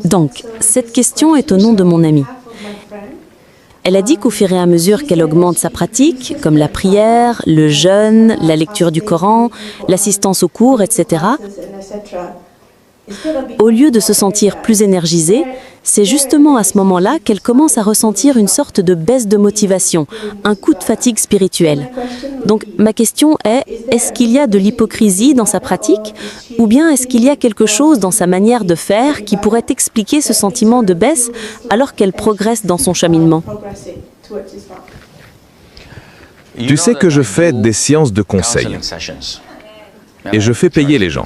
Donc, cette question est au nom de mon amie. Elle a dit qu'au fur et à mesure qu'elle augmente sa pratique, comme la prière, le jeûne, la lecture du Coran, l'assistance aux cours, etc., au lieu de se sentir plus énergisée, c'est justement à ce moment-là qu'elle commence à ressentir une sorte de baisse de motivation, un coup de fatigue spirituelle. Donc ma question est-ce qu'il y a de l'hypocrisie dans sa pratique ou bien est-ce qu'il y a quelque chose dans sa manière de faire qui pourrait expliquer ce sentiment de baisse alors qu'elle progresse dans son cheminement? Tu sais que je fais des séances de conseil et je fais payer les gens.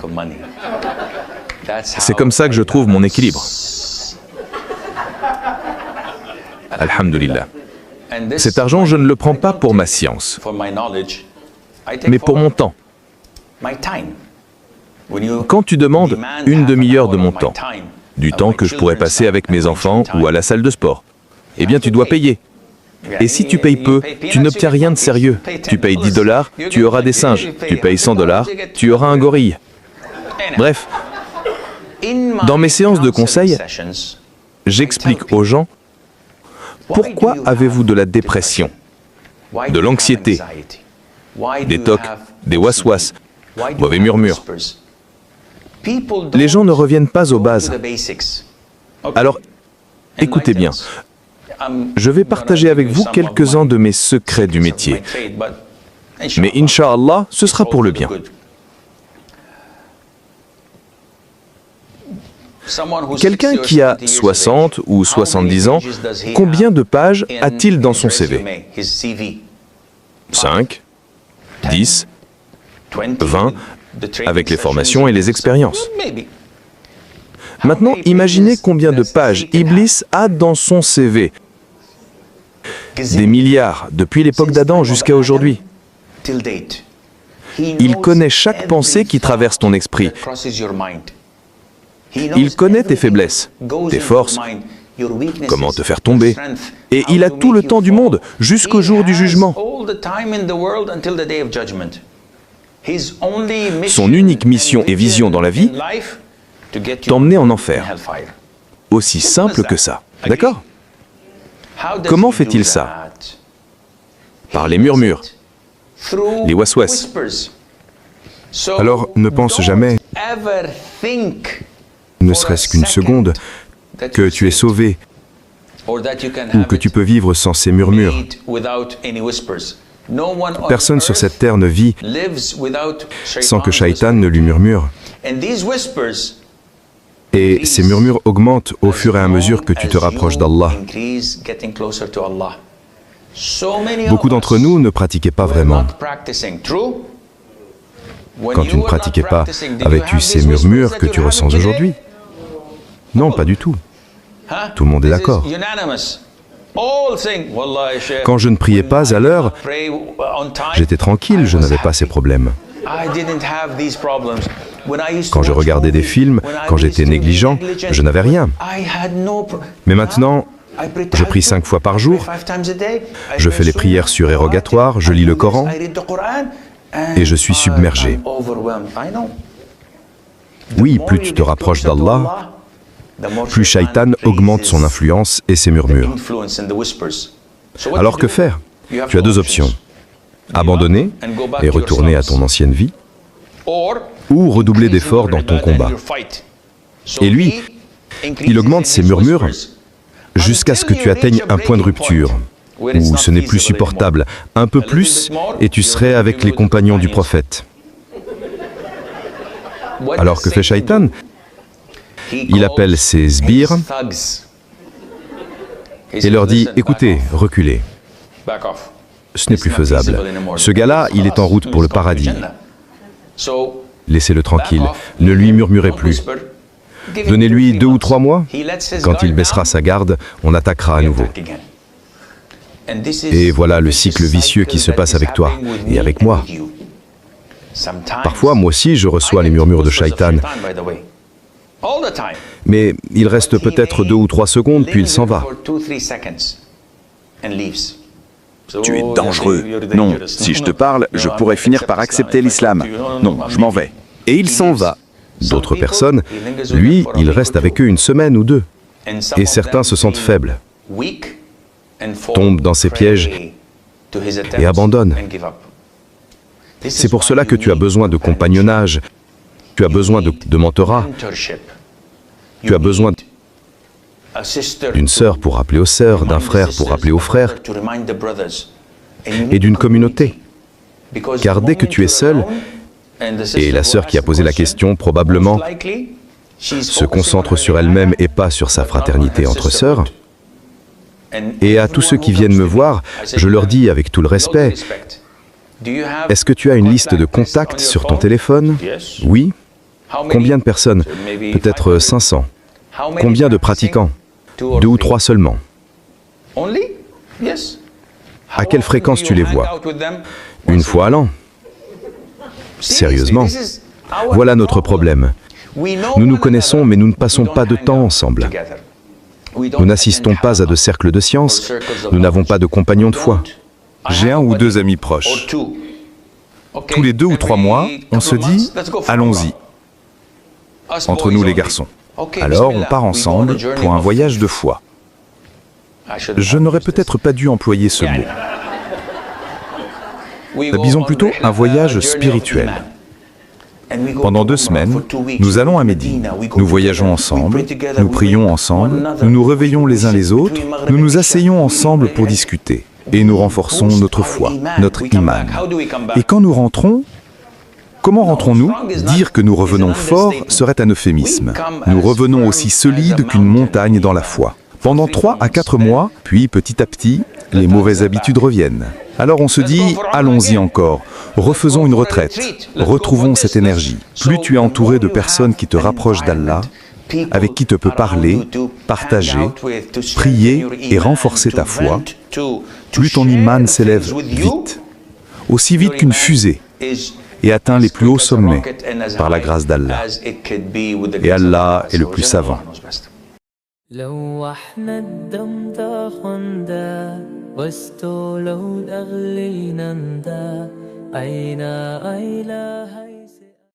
C'est comme ça que je trouve mon équilibre. Alhamdulillah. Cet argent, je ne le prends pas pour ma science, mais pour mon temps. Quand tu demandes une demi-heure de mon temps, du temps que je pourrais passer avec mes enfants ou à la salle de sport, eh bien tu dois payer. Et si tu payes peu, tu n'obtiens rien de sérieux. Tu payes $10, tu auras des singes. Tu payes $100, tu auras un gorille. Bref, dans mes séances de conseil, j'explique aux gens pourquoi avez-vous de la dépression, de l'anxiété, des tocs, des waswas, mauvais murmures. Les gens ne reviennent pas aux bases. Alors, écoutez bien, je vais partager avec vous quelques-uns de mes secrets du métier. Mais Inch'Allah, ce sera pour le bien. Quelqu'un qui a 60 ou 70 ans, combien de pages a-t-il dans son CV? 5, 10, 20, avec les formations et les expériences. Maintenant, imaginez combien de pages Iblis a dans son CV. Des milliards, depuis l'époque d'Adam jusqu'à aujourd'hui. Il connaît chaque pensée qui traverse ton esprit. Il connaît tes faiblesses, tes forces, comment te faire tomber. Et il a tout le temps du monde, jusqu'au jour du jugement. Son unique mission et vision dans la vie, t'emmener en enfer. Aussi simple que ça. D'accord? Comment fait-il ça? Par les murmures, les waswas. Alors ne pense jamais, ne serait-ce qu'une seconde, que tu es sauvé ou que tu peux vivre sans ces murmures. Personne sur cette terre ne vit sans que Shaitan ne lui murmure. Et ces murmures augmentent au fur et à mesure que tu te rapproches d'Allah. Beaucoup d'entre nous ne pratiquaient pas vraiment. Quand tu ne pratiquais pas, avais-tu ces murmures que tu ressens aujourd'hui? Non, pas du tout. Tout le monde est d'accord. Quand je ne priais pas à l'heure, j'étais tranquille, je n'avais pas ces problèmes. Quand je regardais des films, quand j'étais négligent, je n'avais rien. Mais maintenant, je prie 5 fois par jour, je fais les prières surérogatoires, je lis le Coran, et je suis submergé. Oui, plus tu te rapproches d'Allah, plus Shaitan augmente son influence et ses murmures. Alors que faire? Tu as 2 options. Abandonner et retourner à ton ancienne vie, ou redoubler d'efforts dans ton combat. Et lui, il augmente ses murmures jusqu'à ce que tu atteignes un point de rupture, où ce n'est plus supportable. Un peu plus, et tu serais avec les compagnons du prophète. Alors que fait Shaitan? Il appelle ses sbires et leur dit « Écoutez, reculez. Ce n'est plus faisable. Ce gars-là, il est en route pour le paradis. Laissez-le tranquille. Ne lui murmurez plus. Donnez-lui 2 ou 3 mois. Quand il baissera sa garde, on attaquera à nouveau. Et voilà le cycle vicieux qui se passe avec toi et avec moi. Parfois, moi aussi, je reçois les murmures de Shaitan. Mais il reste peut-être 2 ou 3 secondes, puis il s'en va. Tu es dangereux. Non, si je te parle, je pourrais finir par accepter l'islam. Non, je m'en vais. Et il s'en va. D'autres personnes, lui, il reste avec eux une semaine ou deux. Et certains se sentent faibles, tombent dans ces pièges et abandonnent. C'est pour cela que tu as besoin de compagnonnage, tu as besoin de mentorat, tu as besoin d'une sœur pour rappeler aux sœurs, d'un frère pour rappeler aux frères, et d'une communauté. Car dès que tu es seul, et la sœur qui a posé la question probablement se concentre sur elle-même et pas sur sa fraternité entre sœurs, et à tous ceux qui viennent me voir, je leur dis avec tout le respect, est-ce que tu as une liste de contacts sur ton téléphone? Oui. Combien de personnes? Peut-être 500. Combien de pratiquants? 2 ou 3 seulement. À quelle fréquence tu les vois? Une fois à l'an. Sérieusement. Voilà notre problème. Nous nous connaissons, mais nous ne passons pas de temps ensemble. Nous n'assistons pas à de cercles de science, nous n'avons pas de compagnons de foi. J'ai 1 ou 2 amis proches. Tous les 2 ou 3 mois, on se dit « allons-y ». Entre nous les garçons. Alors on part ensemble pour un voyage de foi. Je n'aurais peut-être pas dû employer ce mot. Disons plutôt un voyage spirituel. Pendant 2 semaines, nous allons à Médine. Nous voyageons ensemble, nous prions ensemble, nous nous réveillons les uns les autres, nous nous asseyons ensemble pour discuter. Et nous renforçons notre foi, notre iman. Et quand nous rentrons, comment rentrons-nous? Dire que nous revenons forts serait un euphémisme. Nous revenons aussi solides qu'une montagne dans la foi. Pendant 3 à 4 mois, puis petit à petit, les mauvaises habitudes reviennent. Alors on se dit, allons-y encore, refaisons une retraite, retrouvons cette énergie. Plus tu es entouré de personnes qui te rapprochent d'Allah, avec qui tu peux parler, partager, prier et renforcer ta foi, plus ton iman s'élève vite, aussi vite qu'une fusée, et atteint les plus hauts sommets par la grâce d'Allah. Et Allah est le plus savant. لو احنا الدم تاخندا واستولوا الاغلينا دا اين اله